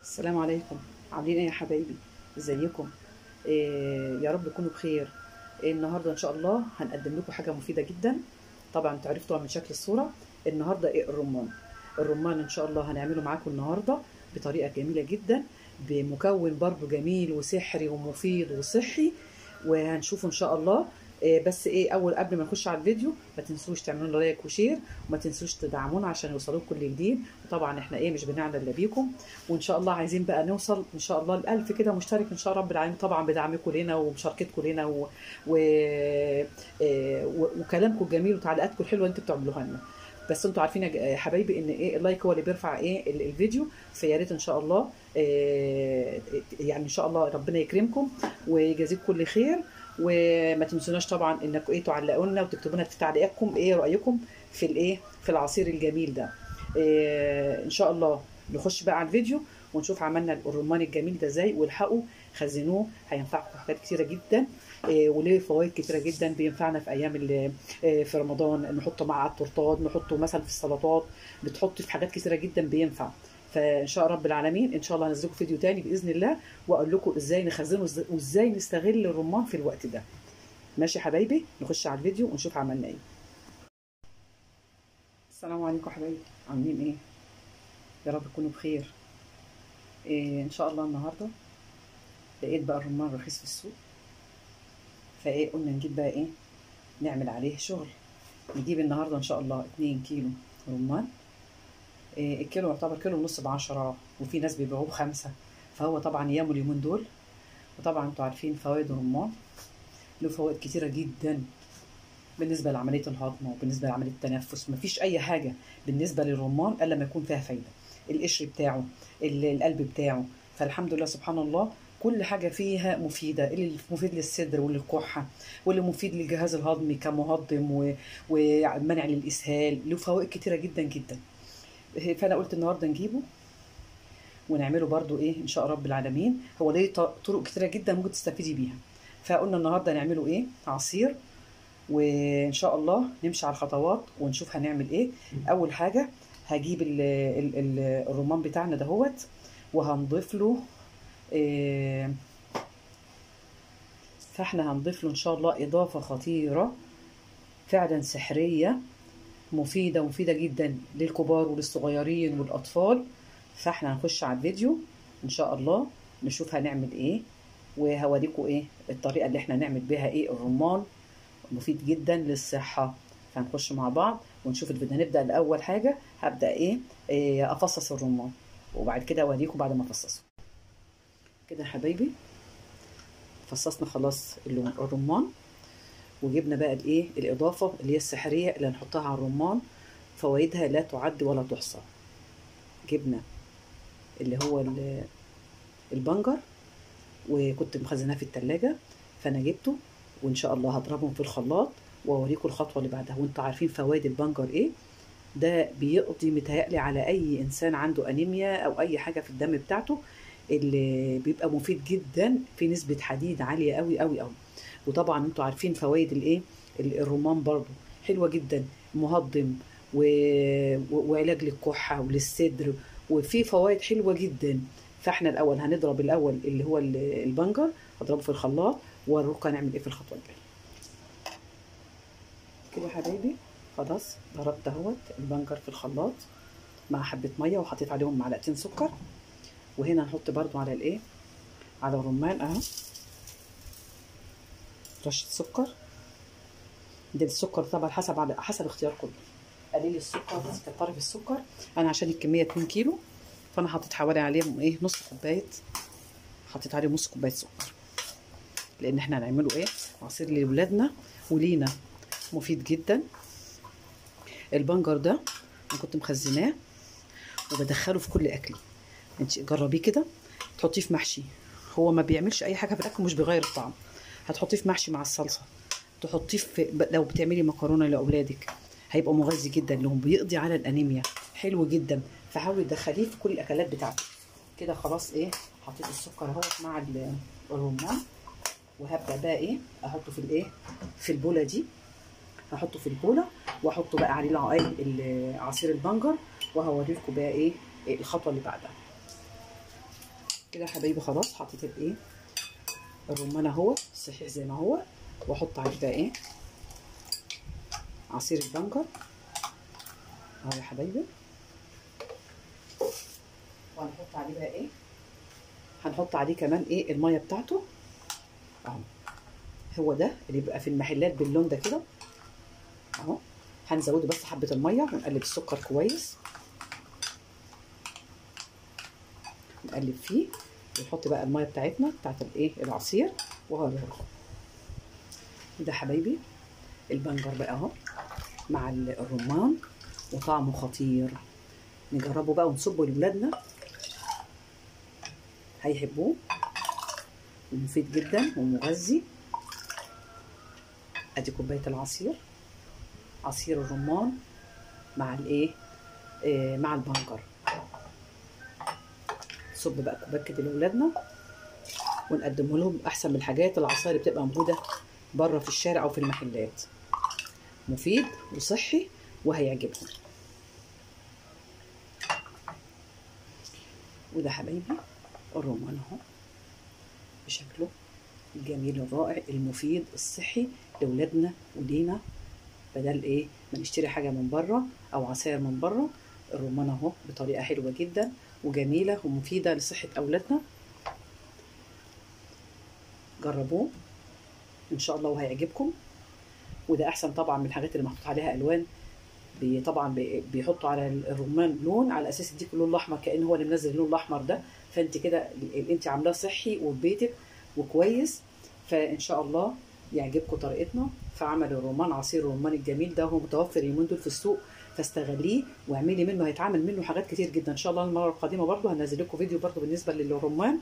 السلام عليكم. عاملين ايه يا حبايبي؟ ازيكم؟ يا رب تكونوا بخير. النهارده ان شاء الله هنقدم لكم حاجه مفيده جدا. طبعا انتوا عرفتوا من شكل الصوره. النهارده ايه؟ الرمان ان شاء الله هنعمله معاكم النهارده بطريقه جميله جدا، بمكون برضو جميل وسحري ومفيد وصحي، وهنشوفه ان شاء الله. بس ايه، اول قبل ما نخش على الفيديو ما تنسوش تعملوا لنا لايك وشير، وما تنسوش تدعمونا عشان يوصلوكم كل جديد. وطبعا احنا ايه، مش بنعمل الا بيكم. وان شاء الله عايزين بقى نوصل ان شاء الله ل1000 كده مشترك ان شاء رب العالمين، طبعا بدعمكم لنا ومشاركتكم لنا و... وكلامكم الجميل وتعليقاتكم الحلوه اللي انتوا بتعملوها لنا. بس انتوا عارفين يا حبايبي ان ايه، اللايك هو اللي بيرفع ايه الفيديو. فيا ريت ان شاء الله يعني ان شاء الله ربنا يكرمكم ويجازيكم كل خير. وما تنسوناش طبعا انكم ايه تعلقوا لنا وتكتبوا لنا في تعليقاتكم ايه رايكم في الايه، في العصير الجميل ده. ان شاء الله نخش بقى على الفيديو ونشوف عملنا الرمان الجميل ده ازاي. والحقوا خزنوه، هينفعكم في حاجات كتيره جدا، وليه فوائد كتيره جدا. بينفعنا في ايام في رمضان، نحطه مع التورتات، نحطه مثلا في السلطات، بتحط في حاجات كتيره جدا بينفع. فان شاء رب العالمين ان شاء الله هنزلكم فيديو تاني باذن الله، واقول لكم ازاي نخزنه وازاي نستغل الرمان في الوقت ده. ماشي يا حبايبي، نخش على الفيديو ونشوف عملنا ايه. السلام عليكم حبايبي، عاملين ايه؟ يا رب تكونوا بخير. ان شاء الله النهارده لقيت بقى الرمان رخيص في السوق، فايه قلنا نجيب بقى ايه، نعمل عليه شغل. نجيب النهارده ان شاء الله 2 كيلو رمان. الكيلو يعتبر كيلو ونص ب10، وفي ناس بيبيعوه ب5. فهو طبعا ياموا اليومين دول. وطبعا انتوا عارفين فوائد الرمان، له فوائد كتيره جدا بالنسبه لعمليه الهضم وبالنسبه لعمليه التنفس. مفيش اي حاجه بالنسبه للرمان الا لما يكون فيها فايده. القشر بتاعه، القلب بتاعه، فالحمد لله سبحان الله كل حاجه فيها مفيده. اللي مفيد للصدر وللكحه، واللي مفيد للجهاز الهضمي كمهضم ومنع للاسهال. له فوائد كتيره جدا جدا. فانا قلت النهارده نجيبه ونعمله برضو ايه ان شاء رب العالمين. هو ليه طرق كتيره جدا ممكن تستفيدي بيها. فقلنا النهارده نعمله ايه، عصير. وان شاء الله نمشي على الخطوات ونشوف هنعمل ايه. اول حاجه هجيب الرمان بتاعنا دهوت، وهنضيف له فاحنا هنضيف له ان شاء الله اضافه خطيره فعلا سحريه، مفيده جدا للكبار وللصغيرين والاطفال. فاحنا هنخش على الفيديو ان شاء الله نشوف هنعمل ايه، وهوريكم ايه الطريقه اللي احنا نعمل بيها ايه الرمان. مفيد جدا للصحه. فهنخش مع بعض ونشوف الفيديو. هنبدا الاول حاجه هبدا إيه افصص الرمان، وبعد كده اوريكم بعد ما افصصه. كده يا حبايبي فصصنا خلاص الرمان، وجبنا بقى الايه الاضافه اللي هي السحريه اللي هنحطها على الرمان. فوائدها لا تعد ولا تحصى. جبنا اللي هو البنجر، وكنت مخزناه في التلاجة، فانا جبته وان شاء الله هضربهم في الخلاط واوريكم الخطوه اللي بعدها. وانتوا عارفين فوائد البنجر ايه. ده بيقضي متهيألي على اي انسان عنده انيميا او اي حاجه في الدم بتاعته، اللي بيبقى مفيد جدا في نسبه حديد عاليه قوي قوي قوي. وطبعا انتوا عارفين فوائد الايه، الرمان برضو حلوه جدا، مهضم وعلاج للكحه وللصدر، وفي فوائد حلوه جدا. فاحنا الاول هنضرب اللي هو البنجر، هضربه في الخلاط واوريكم هنعمل ايه في الخطوه الجايه. كده يا حبايبي خلاص ضربت اهوت البنجر في الخلاط مع حبه ميه، وحطيت عليهم معلقتين سكر. وهنا هنحط برضو على الايه، على الرمان اهو رشه سكر. ده السكر طبعا حسب اختياركم، قليل السكر بس كتري في السكر. انا عشان الكميه 2 كيلو فانا حطيت حوالي عليهم ايه نص كوبايه، حطيت عليهم نص كوبايه سكر، لان احنا هنعمله ايه عصير لاولادنا ولينا. مفيد جدا. البنجر ده انا كنت مخزناه وبدخله في كل اكلي. انت جربيه كده، تحطيه في محشي. هو ما بيعملش اي حاجه في الاكل، مش بيغير الطعم. هتحطيه في محشي مع الصلصه، تحطيه في لو بتعملي مكرونه لاولادك هيبقى مغذي جدا لهم، بيقضي على الانيميا، حلو جدا. فحاولي تدخليه في كل الاكلات بتاعتك. كده خلاص ايه، حطيت السكر اهوت مع الرمان، وهبدا بقى ايه احطه في الايه، في البوله دي. هحطه في البوله واحطه بقى عليه عصير البنجر، وهوريلكم بقى ايه الخطوه اللي بعدها. كده يا حبايبي خلاص حطيت الايه الرمان اهو صحيح زي ما هو، واحط عليه بقى ايه عصير البنجر اهو يا حبايبي، وهنحط عليه بقى ايه، هنحط عليه كمان ايه الميه بتاعته اهو، هو ده اللي بيبقى في المحلات باللون ده كده اهو. هنزوده بس حبه الميه ونقلب السكر كويس، نقلب فيه ونحط بقى الميه بتاعتنا بتاعت الايه العصير وهو ده حبايبي البنجر بقى اهو مع الرمان وطعمه خطير. نجربه بقى ونصبه لاولادنا هيحبوه، ومفيد جدا ومغذي. ادي كوبايه العصير، عصير الرمان مع الايه مع البنجر. نصب بقى كوبايه كده لاولادنا ونقدمه لهم احسن من الحاجات العصاير اللي بتبقى موجوده بره في الشارع او في المحلات. مفيد وصحي وهيعجبهم. وده حبايبي الرمان اهو بشكله الجميل الرائع المفيد الصحي لاولادنا ولينا، بدل ايه ما نشتري حاجه من بره او عصاير من بره. الرمان اهو بطريقه حلوه جدا وجميله ومفيده لصحه اولادنا. جربوه ان شاء الله وهيعجبكم. وده احسن طبعا من الحاجات اللي محطوط عليها الوان. طبعا بيحطوا على الرمان لون على اساس يديك اللون الاحمر، كأن هو اللي منزل اللون الاحمر ده. فانت كده انت عاملاه صحي وفي بيتك وكويس. فان شاء الله يعجبكم طريقتنا في عمل الرمان. عصير الرمان الجميل ده هو متوفر اليومين دول في السوق، فاستغليه واعملي منه، هيتعمل منه حاجات كتير جدا ان شاء الله. المره القادمه برضو هنزل لكم فيديو برضو بالنسبه للرمان،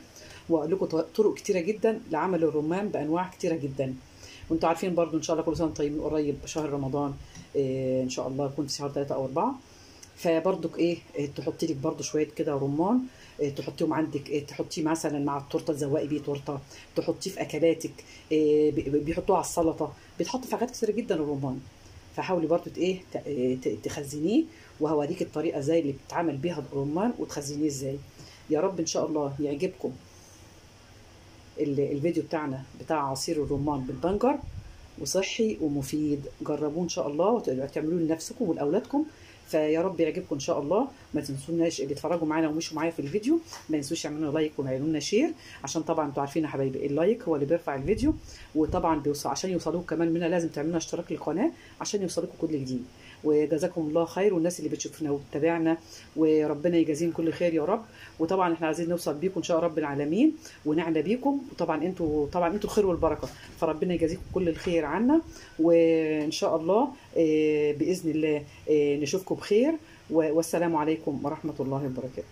واقول لكم طرق كتيره جدا لعمل الرمان بانواع كتيره جدا. وانتوا عارفين برضو ان شاء الله كل سنه طيبين. قريب شهر رمضان ان شاء الله يكون في شهر 3 أو 4. فبرضك ايه تحطي لك برضو شويه كده رمان، تحطيهم عندك، تحطيه مثلا مع التورته تزوقي بيه تورته، تحطيه في اكلاتك، بيحطوه على السلطه، بيتحط في حاجات كتير جدا الرمان. فحاولي برضو ايه تخزنيه، وهوريك الطريقه ازاي اللي بتتعمل بيها الرمان وتخزنيه ازاي. يا رب ان شاء الله يعجبكم الفيديو بتاعنا بتاع عصير الرمان بالبنجر، وصحي ومفيد. جربوه ان شاء الله وتعملوه لنفسكم ولاولادكم. فيا رب يعجبكم ان شاء الله. ما تنسوناش اللي اتفرجوا معانا ومشوا معايا في الفيديو ما ينسوش يعملوا لايك ويعملوا لنا شير، عشان طبعا انتوا عارفين يا حبايبي اللايك هو اللي بيرفع الفيديو، وطبعا بيوصل عشان يوصلوك كمان منا لازم تعملوا لنا اشتراك للقناه عشان يوصلكم كل جديد. وجزاكم الله خير، والناس اللي بتشوفنا وبتتابعنا وربنا يجازيهم كل خير يا رب. وطبعا احنا عايزين نوصل بيكم ان شاء رب العالمين ونعلى بيكم، وطبعا انتوا الخير والبركه، فربنا يجازيكم كل الخير عنا. وان شاء الله باذن الله نشوفكم بخير، والسلام عليكم ورحمه الله وبركاته.